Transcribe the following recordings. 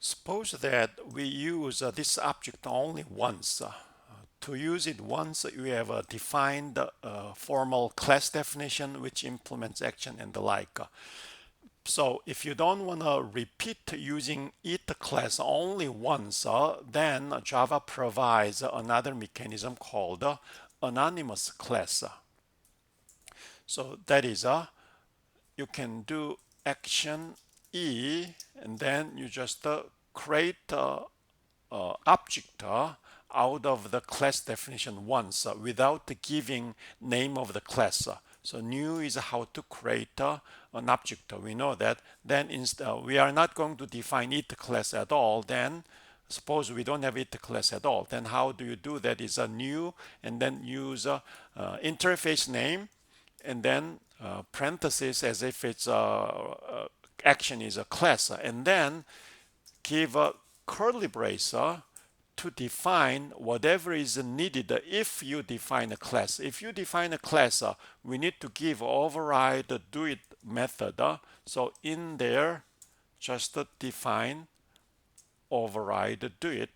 Suppose that we use this object only once. To use it once, we have a defined formal class definition which implements action and the like. So if you don't want to repeat using it class only once, then Java provides another mechanism called anonymous class. So that is you can do action E and then you just create object out of the class definition once without giving name of the class. So new is how to create an object. We know that. Then we are not going to define it class at all. Then suppose we don't have it class at all. Then how do you do that? Is a new and then use interface name and then parenthesis as if it's action is a class, and then give a curly brace to define whatever is needed if you define a class. If you define a class, we need to give override the do it method. So in there, just define override do it,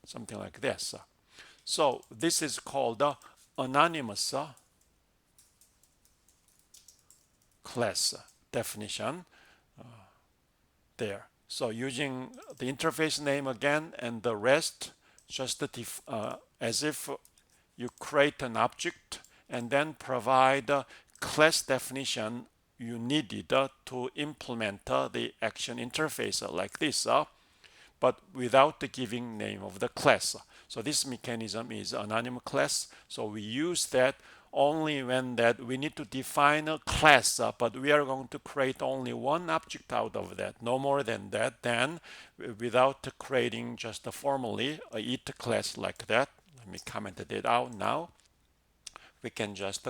something like this. So this is called anonymous class definition there. So using the interface name again and the rest, just as if you create an object and then provide a class definition you needed to implement the action interface like this, but without the giving name of the class. So this mechanism is anonymous class. So we use that only when that we need to define a class, but we are going to create only one object out of that, no more than that. Then without creating just formally a it class like that, let me comment it out now. We can just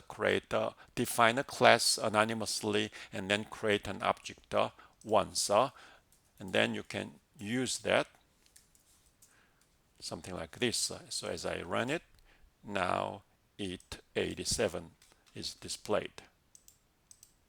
define a class anonymously and then create an object once, and then you can use that something like this. So as I run it, now it 87 is displayed.